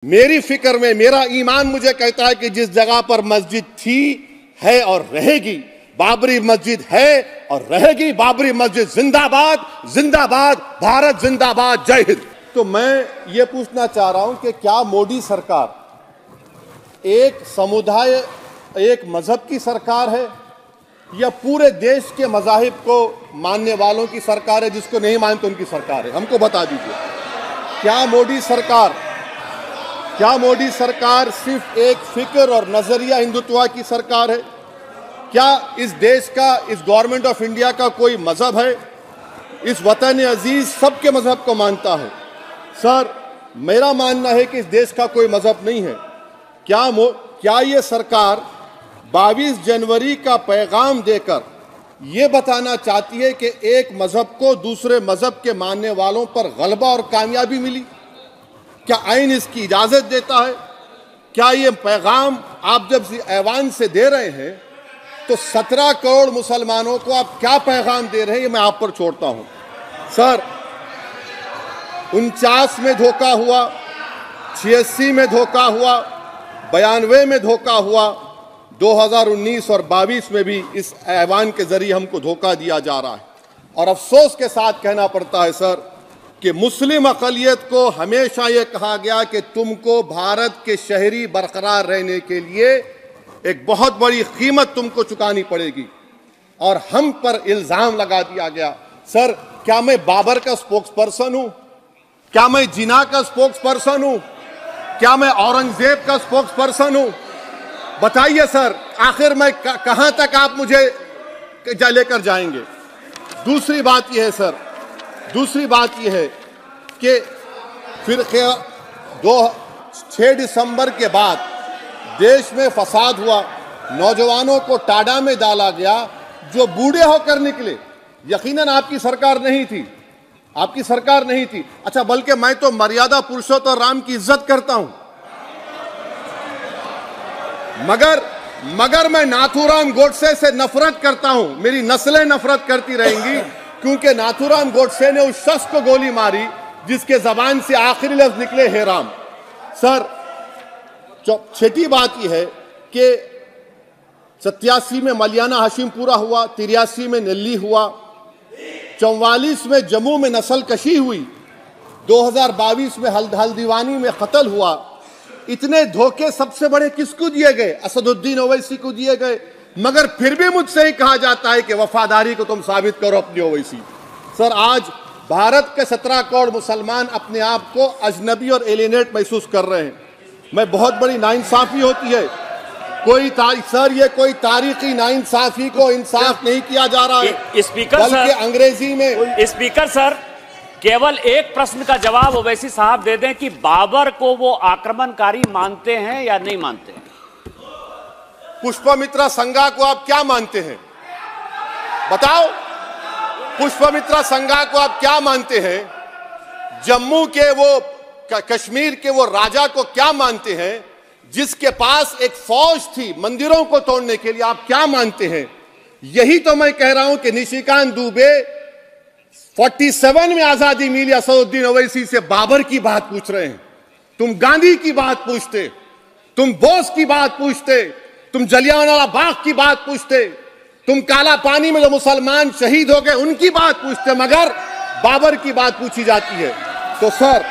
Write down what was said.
मेरी फिक्र में मेरा ईमान मुझे कहता है कि जिस जगह पर मस्जिद थी, है और रहेगी, बाबरी मस्जिद है और रहेगी, बाबरी मस्जिद जिंदाबाद, जिंदाबाद, भारत जिंदाबाद, जय हिंद। तो मैं ये पूछना चाह रहा हूं कि क्या मोदी सरकार एक समुदाय, एक मजहब की सरकार है या पूरे देश के मजाहिब को मानने वालों की सरकार है? जिसको नहीं मानते उनकी सरकार है? हमको बता दीजिए। क्या मोदी सरकार सिर्फ एक फिक्र और नजरिया हिंदुत्व की सरकार है? क्या इस देश का, इस गवर्नमेंट ऑफ इंडिया का कोई मजहब है? इस वतन अजीज सबके मजहब को मानता है। सर, मेरा मानना है कि इस देश का कोई मजहब नहीं है। क्या ये सरकार 22 जनवरी का पैगाम देकर ये बताना चाहती है कि एक मजहब को दूसरे मजहब के मानने वालों पर गलबा और कामयाबी मिली? क्या आइन इसकी इजाजत देता है? क्या ये पैगाम आप जब ऐवान से दे रहे हैं तो 17 करोड़ मुसलमानों को आप क्या पैगाम दे रहे हैं, ये मैं आप पर छोड़ता हूं। सर, 49 में धोखा हुआ, 86 में धोखा हुआ, 92 में धोखा हुआ, 2019 और 22 में भी इस ऐवान के जरिए हमको धोखा दिया जा रहा है। और अफसोस के साथ कहना पड़ता है सर कि मुस्लिम अक़लियत को हमेशा ये कहा गया कि तुमको भारत के शहरी बरकरार रहने के लिए एक बहुत बड़ी कीमत तुमको चुकानी पड़ेगी, और हम पर इल्जाम लगा दिया गया। सर, क्या मैं बाबर का स्पोक्स पर्सन हूं? क्या मैं जिना का स्पोक्स पर्सन हूं? क्या मैं औरंगजेब का स्पोक्स पर्सन हूं? बताइए सर, आखिर मैं कहां तक आप मुझे लेकर जाएंगे? दूसरी बात यह है सर, दूसरी बात यह है कि फिर 6 दिसंबर के बाद देश में फसाद हुआ, नौजवानों को टाडा में डाला गया जो बूढ़े होकर निकले। यकीनन आपकी सरकार नहीं थी, आपकी सरकार नहीं थी। अच्छा, बल्कि मैं तो मर्यादा पुरुषोत्तम राम की इज्जत करता हूं, मगर मैं नाथूराम गोडसे से नफरत करता हूं। मेरी नस्लें नफरत करती रहेंगी क्योंकि नाथूराम गोडसे ने उस शख्स को गोली मारी जिसके जबान से आखिरी लफ्ज निकले, हे राम। सर, छठी बात यह है कि 87 में मलियाना हाशिमपुरा हुआ, 83 में नल्ली हुआ, 44 में जम्मू में नस्ल कशी हुई, 2022 में हल्दीवानी में कत्ल हुआ। इतने धोखे सबसे बड़े किसको दिए गए? असदुद्दीन ओवैसी को दिए गए। मगर फिर भी मुझसे ही कहा जाता है कि वफादारी को तुम साबित करो अपनी ओवैसी। सर, आज भारत के 17 करोड़ मुसलमान अपने आप को अजनबी और एलिनेट महसूस कर रहे हैं। मैं बहुत बड़ी नाइंसाफी होती है। सर, ये कोई तारीखी नाइंसाफी को इंसाफ नहीं किया जा रहा है। स्पीकर बल्कि अंग्रेजी में स्पीकर सर, केवल एक प्रश्न का जवाब ओवैसी साहब दे दें कि बाबर को वो आक्रमणकारी मानते हैं या नहीं मानते हैं? पुष्पमित्रा संघा को आप क्या मानते हैं? बताओ, पुष्पमित्रा संघा को आप क्या मानते हैं? जम्मू के वो, कश्मीर के वो राजा को क्या मानते हैं जिसके पास एक फौज थी मंदिरों को तोड़ने के लिए? आप क्या मानते हैं? यही तो मैं कह रहा हूं कि निशिकांत दुबे 47 में आजादी मिली, असदुद्दीन ओवैसी से बाबर की बात पूछ रहे हैं। तुम गांधी की बात पूछते, तुम बोस की बात पूछते, तुम जलियांवाला बाग की बात पूछते, तुम काला पानी में जो मुसलमान शहीद हो गए उनकी बात पूछते, मगर बाबर की बात पूछी जाती है। तो सर,